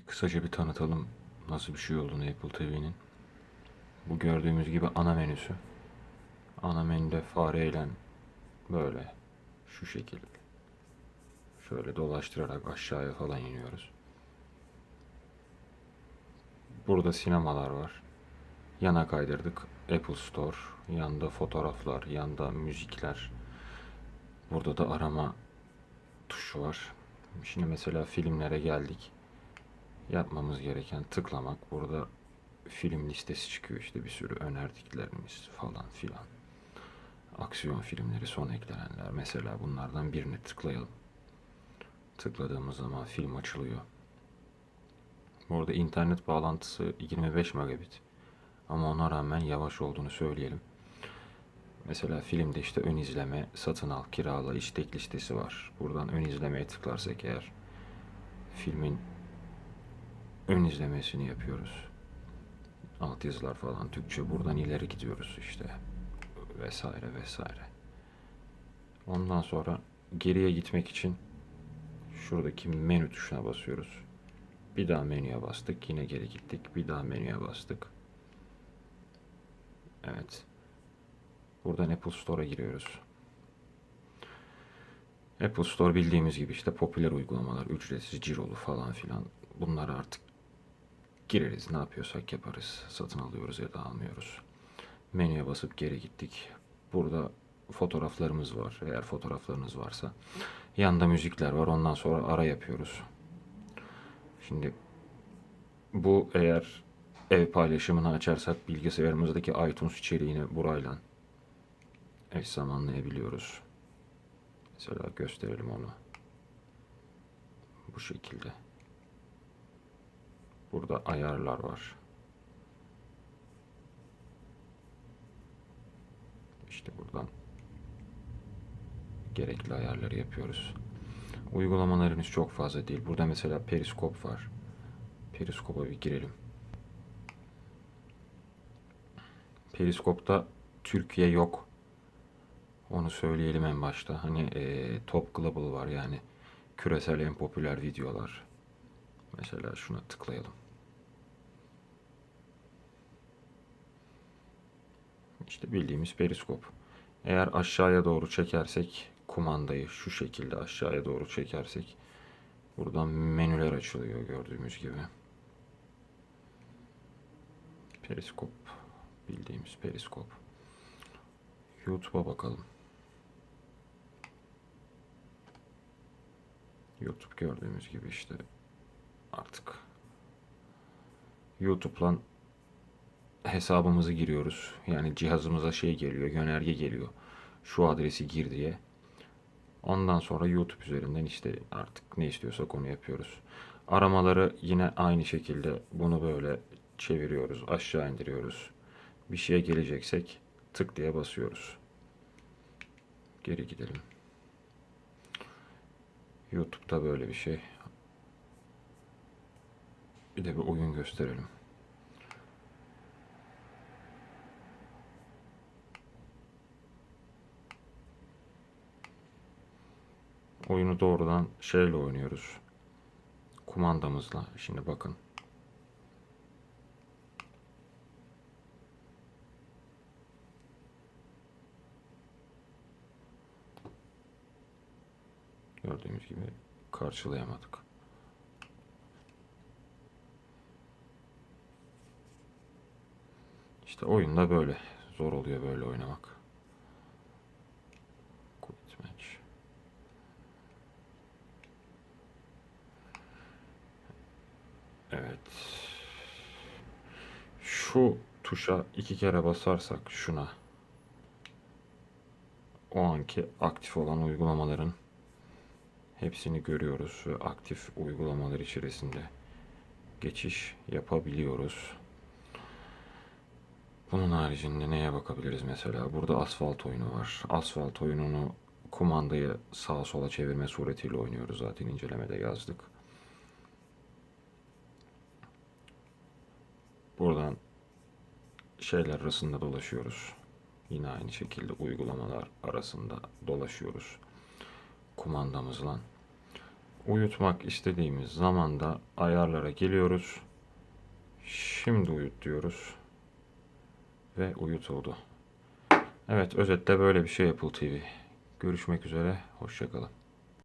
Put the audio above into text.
Kısaca bir tanıtalım nasıl bir şey olduğunu Apple TV'nin. Bu gördüğümüz gibi ana menüsü. Ana menüde fareyle böyle şu şekilde şöyle dolaştırarak aşağıya falan iniyoruz. Burada sinemalar var. Yana kaydırdık. Apple Store. Yanda fotoğraflar, yanda müzikler. Burada da arama tuşu var. Şimdi mesela filmlere geldik. Yapmamız gereken tıklamak. Burada film listesi çıkıyor, işte bir sürü önerdiklerimiz falan filan. Aksiyon filmleri, son eklenenler. Mesela bunlardan birini tıklayalım. Tıkladığımız zaman film açılıyor. Burada internet bağlantısı 25 megabit. Ama ona rağmen yavaş olduğunu söyleyelim. Mesela filmde işte ön izleme, satın al, kirala, istek listesi var. Buradan ön izlemeye tıklarsak eğer filmin ön izlemesini yapıyoruz. Altyazılar falan Türkçe, buradan ileri gidiyoruz işte vesaire vesaire. Ondan sonra geriye gitmek için şuradaki menü tuşuna basıyoruz. Bir daha menüye bastık. Yine geri gittik. Bir daha menüye bastık. Evet. Buradan Apple Store'a giriyoruz. Apple Store bildiğimiz gibi işte popüler uygulamalar, ücretsiz, cirolu falan filan. Bunları artık gireriz. Ne yapıyorsak yaparız. Satın alıyoruz ya da almıyoruz. Menüye basıp geri gittik. Burada fotoğraflarımız var. Eğer fotoğraflarınız varsa. Yanda müzikler var. Ondan sonra ara yapıyoruz. Şimdi bu eğer ev paylaşımını açarsak bilgisayarımızdaki iTunes içeriğini burayla eş zamanlayabiliyoruz. Mesela gösterelim onu. Bu şekilde. Burada ayarlar var. İşte buradan gerekli ayarları yapıyoruz. Uygulamalarınız çok fazla değil. Burada mesela Periskop var. Periskop'a bir girelim. Periskop'ta Türkiye yok. Onu söyleyelim en başta. Hani Top Global var, yani küresel en popüler videolar. Mesela şuna tıklayalım. İşte bildiğimiz periskop. Eğer aşağıya doğru çekersek kumandayı şu şekilde aşağıya doğru çekersek buradan menüler açılıyor gördüğümüz gibi. Periskop, bildiğimiz periskop. YouTube'a bakalım. YouTube gördüğümüz gibi işte artık YouTube'la hesabımızı giriyoruz. Yani cihazımıza şey geliyor, yönerge geliyor. Şu adresi gir diye. Ondan sonra YouTube üzerinden işte artık ne istiyorsak onu yapıyoruz. Aramaları yine aynı şekilde bunu böyle çeviriyoruz, aşağı indiriyoruz. Bir şeye geleceksek tık diye basıyoruz. Geri gidelim. YouTube'da böyle bir şey. Bir de bir oyun gösterelim. Oyunu doğrudan şeyle oynuyoruz. Kumandamızla. Şimdi bakın. Gördüğümüz gibi karşılayamadık. İşte oyunda böyle. Zor oluyor böyle oynamak. Quit match. Evet. Şu tuşa 2 kere basarsak şuna, o anki aktif olan uygulamaların hepsini görüyoruz ve aktif uygulamalar içerisinde geçiş yapabiliyoruz. Bunun haricinde neye bakabiliriz mesela? Burada asfalt oyunu var. Asfalt oyununu kumandayı sağa sola çevirme suretiyle oynuyoruz. Zaten incelemede yazdık. Buradan şeyler arasında dolaşıyoruz. Yine aynı şekilde uygulamalar arasında dolaşıyoruz kumandamızla. Uyutmak istediğimiz zaman da ayarlara geliyoruz. Şimdi uyut diyoruz. Ve uyutuldu. Evet, özetle böyle bir şey Apple TV. Görüşmek üzere, hoşça kalın.